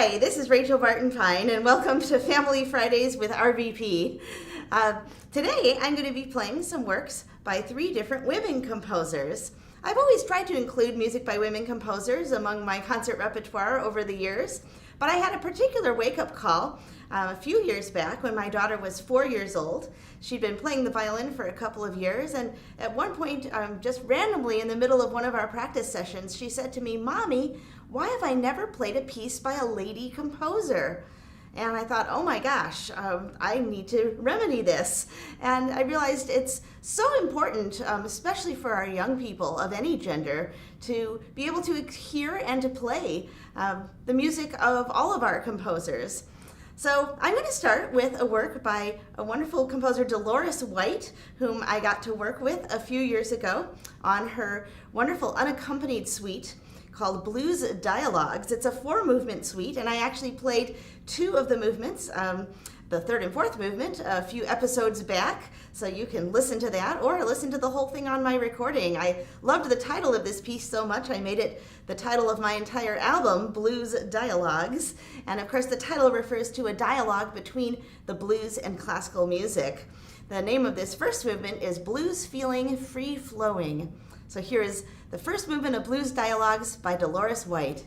Hi, this is Rachel Barton Pine, and welcome to Family Fridays with RBP. Today, I'm going to be playing some works by three different women composers. I've always tried to include music by women composers among my concert repertoire over the years, but I had a particular wake-up call a few years back when my daughter was 4 years old. She'd been playing the violin for a couple of years, and at one point, just randomly in the middle of one of our practice sessions, she said to me, "Mommy, why have I never played a piece by a lady composer?" And I thought, oh my gosh, I need to remedy this. And I realized it's so important, especially for our young people of any gender, to be able to hear and to play the music of all of our composers. So I'm going to start with a work by a wonderful composer, Delores White, whom I got to work with a few years ago on her wonderful unaccompanied suite called Blues Dialogues. It's a 4-movement suite, and I actually played 2 of the movements, the 3rd and 4th movement, a few episodes back, so you can listen to that or listen to the whole thing on my recording. I loved the title of this piece so much, I made it the title of my entire album, Blues Dialogues. And of course, the title refers to a dialogue between the blues and classical music. The name of this first movement is Blues Feeling Free Flowing. So here is the first movement of Blues Dialogues by Delores White.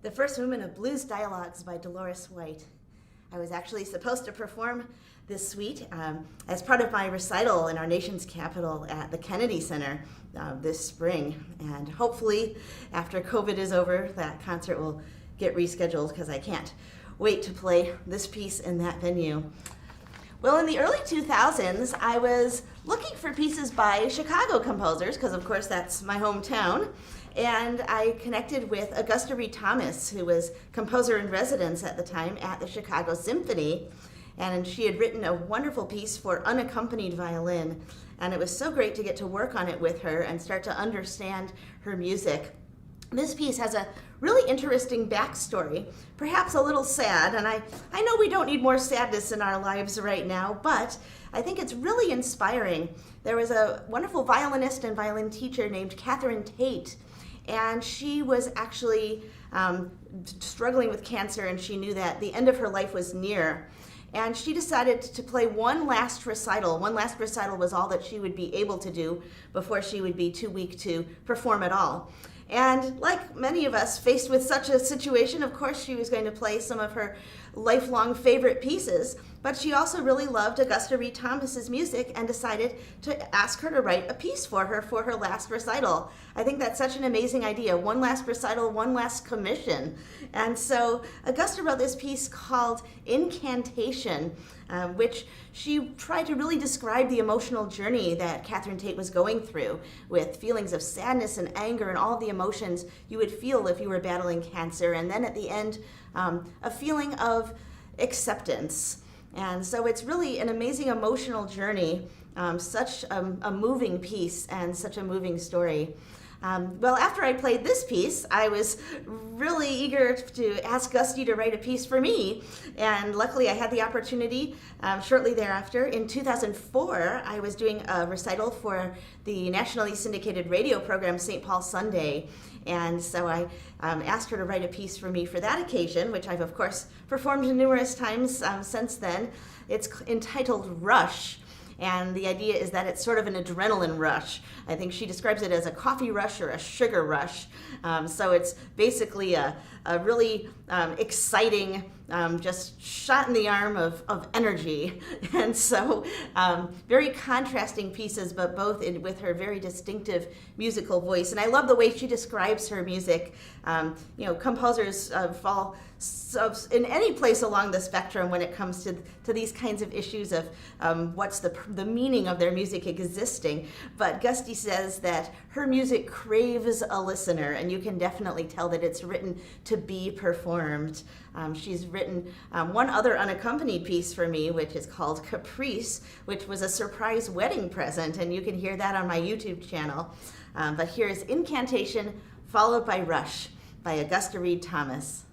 The first movement of Blues Dialogues by Delores White. I was actually supposed to perform this suite as part of my recital in our nation's capital at the Kennedy Center this spring. And hopefully, after COVID is over, that concert will get rescheduled because I can't wait to play this piece in that venue. Well, in the early 2000s, I was looking for pieces by Chicago composers, because of course that's my hometown, and I connected with Augusta Read Thomas, who was composer in residence at the time at the Chicago Symphony. and she had written a wonderful piece for unaccompanied violin, and it was so great to get to work on it with her and start to understand her music. This piece has a really interesting backstory, perhaps a little sad, and I know we don't need more sadness in our lives right now, but I think it's really inspiring. There was a wonderful violinist and violin teacher named Catherine Tate, and she was actually struggling with cancer, and she knew that the end of her life was near. And she decided to play one last recital. One last recital was all that she would be able to do before she would be too weak to perform at all. And like many of us faced with such a situation, of course she was going to play some of her lifelong favorite pieces, but she also really loved Augusta Read Thomas's music and decided to ask her to write a piece for her last recital. I think that's such an amazing idea. One last recital, one last commission. And so Augusta wrote this piece called Incantation, which she tried to really describe the emotional journey that Catherine Tate was going through, with feelings of sadness and anger and all the emotions you would feel if you were battling cancer, and then at the end, a feeling of acceptance. And so it's really an amazing emotional journey, such a moving piece and such a moving story. Well, after I played this piece, I was really eager to ask Gusty to write a piece for me, and luckily I had the opportunity shortly thereafter. In 2004, I was doing a recital for the nationally syndicated radio program St. Paul Sunday, and so I asked her to write a piece for me for that occasion, which I've of course performed numerous times since then. It's entitled Rush. And the idea is that it's sort of an adrenaline rush. I think she describes it as a coffee rush or a sugar rush. So it's basically a really exciting, just shot in the arm of energy. And so very contrasting pieces, but both with her very distinctive musical voice. And I love the way she describes her music. Composers fall in any place along the spectrum when it comes to these kinds of issues of what's the meaning of their music existing. But Gusty says that her music craves a listener, and you can definitely tell that it's written to be performed. She's written one other unaccompanied piece for me, which is called Caprice, which was a surprise wedding present, and you can hear that on my YouTube channel. But here's Incantation, followed by Rush by Augusta Read Thomas.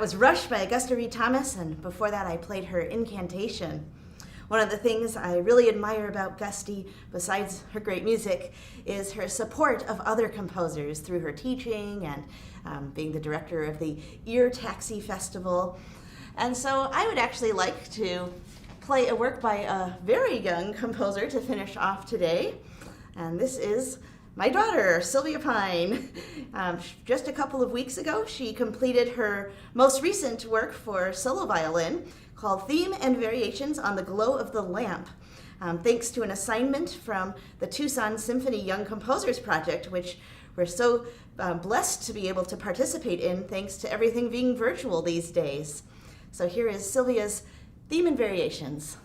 was Rush by Augusta Read Thomas, and before that I played her Incantation. One of the things I really admire about Gusty, besides her great music, is her support of other composers through her teaching and being the director of the Ear Taxi Festival. And so I would actually like to play a work by a very young composer to finish off today. And this is my daughter, Sylvia Pine. Just a couple of weeks ago, she completed her most recent work for solo violin called Theme and Variations on the Glow of the Lamp, thanks to an assignment from the Tucson Symphony Young Composers Project, which we're so blessed to be able to participate in thanks to everything being virtual these days. So here is Sylvia's Theme and Variations.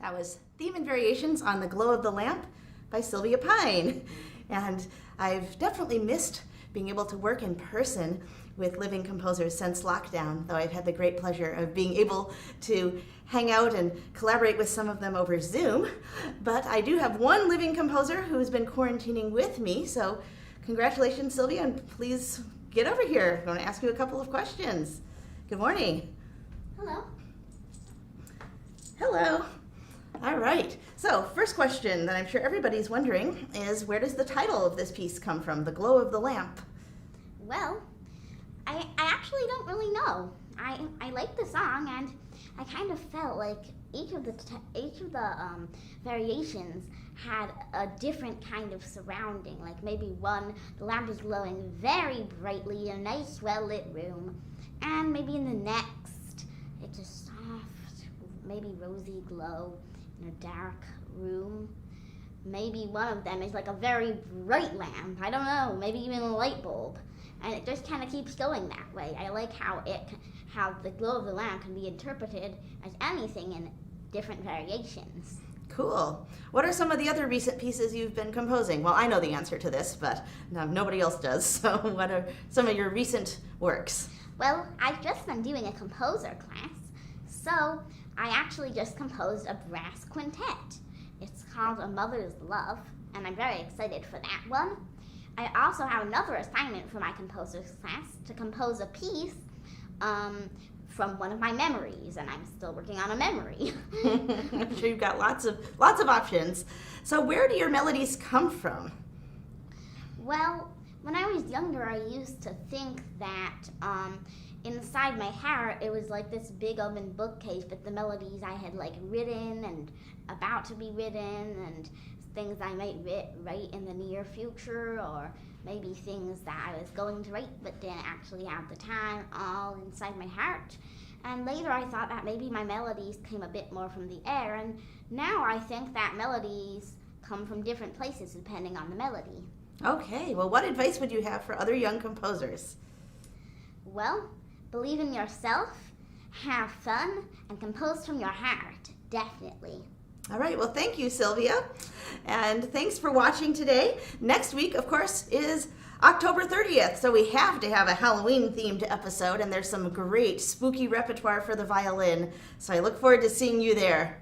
That was Theme and Variations on the Glow of the Lamp by Sylvia Pine. And I've definitely missed being able to work in person with living composers since lockdown, though I've had the great pleasure of being able to hang out and collaborate with some of them over Zoom. But I do have one living composer who's been quarantining with me, so congratulations, Sylvia, and please get over here. I'm going to ask you a couple of questions. Good morning. Hello. Hello. All right. So first question that I'm sure everybody's wondering is, where does the title of this piece come from, The Glow of the Lamp? Well, I actually don't really know. I like the song, and I kind of felt like each of the variations had a different kind of surrounding. Like maybe one, the lamp is glowing very brightly in a nice, well-lit room, and maybe in the next, it's a soft, maybe rosy glow in a dark room. Maybe one of them is like a very bright lamp. I don't know, maybe even a light bulb. And it just kind of keeps going that way. I like how the glow of the lamp can be interpreted as anything in different variations. Cool. What are some of the other recent pieces you've been composing? Well, I know the answer to this, but nobody else does. So what are some of your recent works? Well, I've just been doing a composer class, so I actually just composed a brass quintet. It's called A Mother's Love, and I'm very excited for that one. I also have another assignment for my composer's class to compose a piece from one of my memories, and I'm still working on a memory. I'm sure you've got lots of options. So where do your melodies come from? Well, when I was younger, I used to think that inside my heart it was like this big open bookcase with the melodies I had like written and about to be written, and things I might write in the near future, or maybe things that I was going to write but didn't actually have the time, all inside my heart. And later I thought that maybe my melodies came a bit more from the air, and now I think that melodies come from different places depending on the melody. Okay, well, what advice would you have for other young composers? Well, believe in yourself, have fun, and compose from your heart, definitely. All right, well, thank you, Sylvia, and thanks for watching today. Next week, of course, is October 30th, so we have to have a Halloween-themed episode, and there's some great spooky repertoire for the violin, so I look forward to seeing you there.